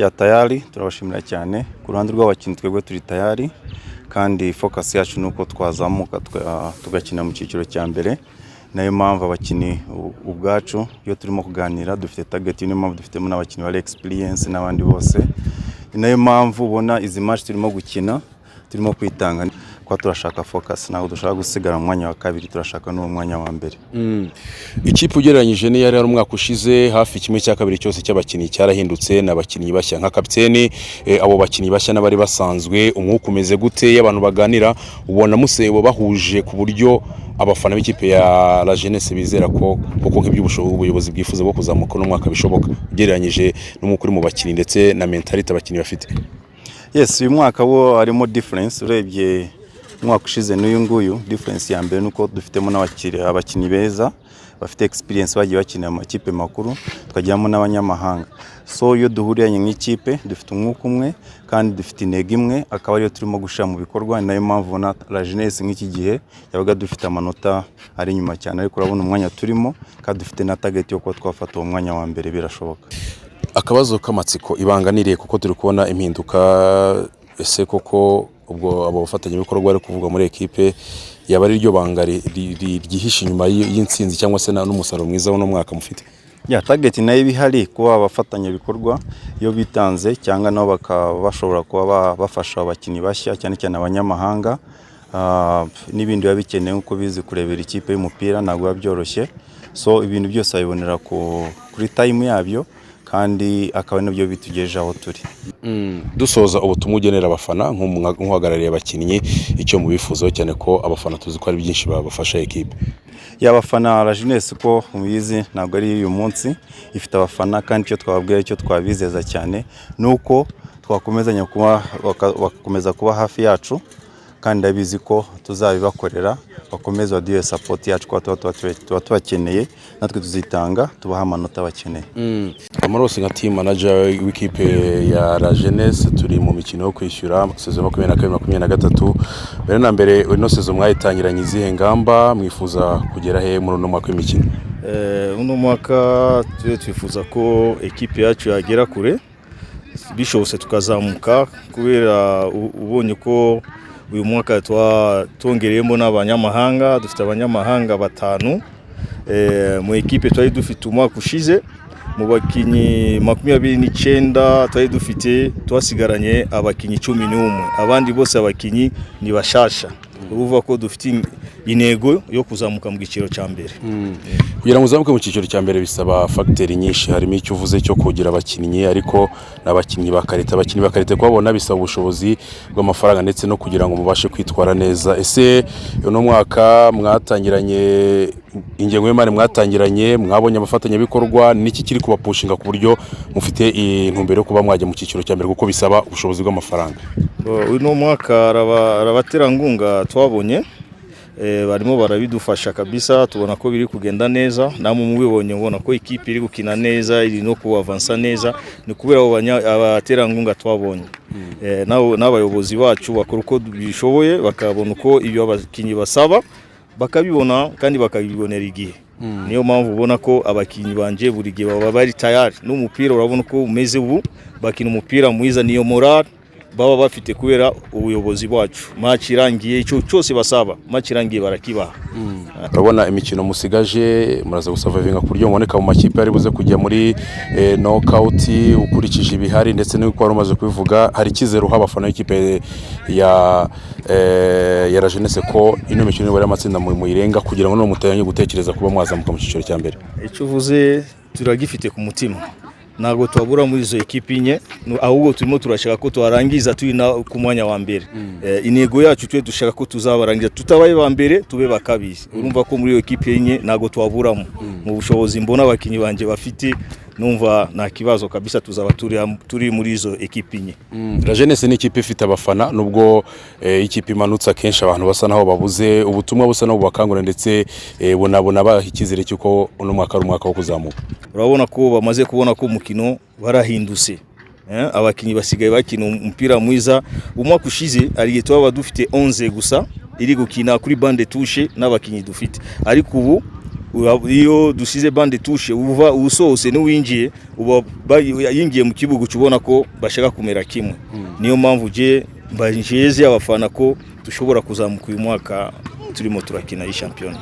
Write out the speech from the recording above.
Ya tayari turabashimira cyane ku ruhande rw'abakinnyi twebwe turi tayari kandi focus yacu nuko twazamuka tugakina mu cyiciro cya mbere. Nayo mpamvu abakinnyi ubwacu iyo turimo kuganira dufite target, niyo mpamvu dufitemo n'abakinnyi bari experience n'abandi bose. Nayo mpamvu ubona izi match turimo gukina turimo kwitanga kwa turashaka focus, ntabwo dushaka gusigara mu mwanya wa kabiri, turashaka no mu mwanya wa mbere. Ikipe ugereranyije ni yari ari umwaka ushize hafi kimwe cya kabiri cyose cy'abakinnyi cyarahindutse, n'abakinnyi bashya nka kapiteni. Abo bakinnyi bashya n'abari basanzwe umwuka umeze gute y'abantu baganira, ubona musebo bahuje ku buryo abafana b'ikipe ya La Jeunesse bizera ko kuko nk'iby'ubuyobozi bwifuza bwo kuzamuka no mwaka bishoboka ugereranyije n'umukuru mu bakinnyi ndetse na mentality abakinnyi bafite? Yes, uyu mwaka wo harimo difference. Urebye umwaka ushize n'uyu nguyu, difference ya mbere nuko dufitemo abakinnyi beza bafite experience bagiye bakinira mu makipe makuru, tukajyamo n'abanyamahanga. So iyo duhuriyanye nk'ikipe dufite umwuka umwe kandi dufite intego imwe, akaba ariyo turimo gushira mu bikorwa. Nayo mpamvu na La Jeunesse nk'iki gihe yabaga dufite amanota ari nyuma cyane, ariko urabona umwanya turimo kandi dufite na target yo kuba twafata uwo mwanya wa mbere birashoboka. Akabazo k'amatsiko ibanganiriye kuko turi kubona impinduka, ese koko ubwo abo bafatanya bikorwa ari kuvuga muri equipe yaba ari ryo banga ryihishe inyuma y'intsinzi cyangwa se n'umusaruro mwiza w'uno mwaka mufite? Ya target nayo bihari kuba abafatanya bikorwa iyo bitanze cyangwa nabo bakabashobora kuba bafasha abakinnyi bashya cyane cyane abanyamahanga, n'ibindi biba bikeneye uko bizi kurebera ikipe y'umupira ntabwo biba byoroshye. So ibintu byose babibonera kuri time yabyo kandi akaba nabyo bitugejeje aho turi. Dusoza ubutumwa ugenera abafana nk'uhagarariye abakinnyi, icyo mubifuzaho cyane ko abafana tuzi ko ari byinshi babafasha equipe? Y'abafana La Jeunesse ko mubizi ntabwo ari uyu munsi, ifite abafana kandi icyo twababwira icyo twabizeza cyane nuko twakomezanya bakomeza kuba hafi yacu, kandi ndabizi ko tuzabibakorera, bakomeza baduhe support yacu kwa tuba tubakeneye, natwe tuzitanga tubaha amanota bakeneye. Amarose nka team manager w'ikipe ya La Jeunesse turi mu mikino yo kwishyura season 2022-2023. Mbere na mbere ino season mwayitangiranye izihe ngamba mwifuza kugera he muri uno mwaka w'imikino? Uno mwaka twifuza ko ekipe yacu yagera kure, bishobose tukazamuka, kubera ubonye ko uyu mwaka twongereyemo n'abanyamahanga. Dufite abanyamahanga 5 mu ekipe twari dufite umwaka ushize. Mu bakinnyi 29 twari dufite twasigaranye abakinnyi 11, abandi bose abakinnyi ni bashasha. Uruvuga ko dufite intego yo kuzamuka mu giciro cya mbere. Kugira ngo uzamuke mu cyiciro cya mbere bisaba facteur nyinshi, harimo icyo uvuze cyo kugira abakinnyi, ariko n'abakinnyi bakarita kubabona bisaba ubushobozi bw'amafaranga ndetse no kugira ngo mubashe kwitwara neza. Ese uno mwaka mwatangiranye ingengo y'imari mwatangiranye, mwabonye abafatanya bikorwa, niki kiri kubapushinga ku buryo mufite intumbero yo kuba mwajya mu cyiciro cya mbere kuko bisaba ubushobozi bw'amafaranga? Uno mwaka arabaterankunga twabonye barimo barabidufasha kabisa, tubona ko biri kugenda neza. Namwe mubibonye ubona ko ikipe iri gukina neza, iri no kuavansa neza, ni kubera abaterankunga twabonye. N'abayobozi bacu bakora uko bishoboye, bakabona uko ibyo abakinnyi basaba bakabibona kandi bakabibonera igihe. Niyo mpamvu ubona ko abakinnyi banje buri gihe baba bari tayari n'umupira. Urabona ko umeze ubu, bakina umupira mwiza, niyo moral baba bafite kubera ubuyobozi bwacu. Match irangiye icyo cyose basaba, match irangiye barakibaha. Urabona imikino musigaje muraza gusurvivinga ku buryo muboneka mu makipe ari buze kujya muri knockout ukurikije ibihari, ndetse n'uko wari umaze kubivuga hari ikizero abafana b'ikipe ya La Jeunesse ko ino mikino bari amatsinda mu irenga kugira ngo no mutanye gutekereza kuba mwazamuka mu cyiciro cya mbere? Icyo uvuze turagifite ku mutima, ntabwo twabura muri izo ekipi nye, ahubwo turimo turashaka ko twarangiza turi ku mwanya wa mbere. Intego yacu twe dushaka ko tuzabarangiza tutabaye ba mbere tube bakabiri. Urumva ko muri iyo ekipi nye ntabwo twaburamo. Mu bushobozi mbona abakinnyi banje bafite, numva nta kibazo kabisa tuzaba turi muri izo ekipi nye. La Jeunesse ni ikipe ifite abafana, nubwo ikipe imanutse kenshi abantu basa naho babuze ubutumwa busa no bubakangura, ndetse bonabona bahikizire cyuko uno mwaka ari umwaka wo kuzamuka. Urabona ko bamaze kubona ko umukino barahindutse. Abakinnyi basigaye bakina umupira mwiza. Umwaka ushize ari dufite 11 gusa iri gukina kuri bande touche n'abakinnyi dufite, ariko ubu iyo dusize bande touche uva usohose n'uwinjiye uba yingiye mu kibuga ubona ko bashaka kumera kimwe. Niyo mpamvu je mbajeze abafana ko dushobora kuzamuka uyu mwaka turimo turakina iyi champion.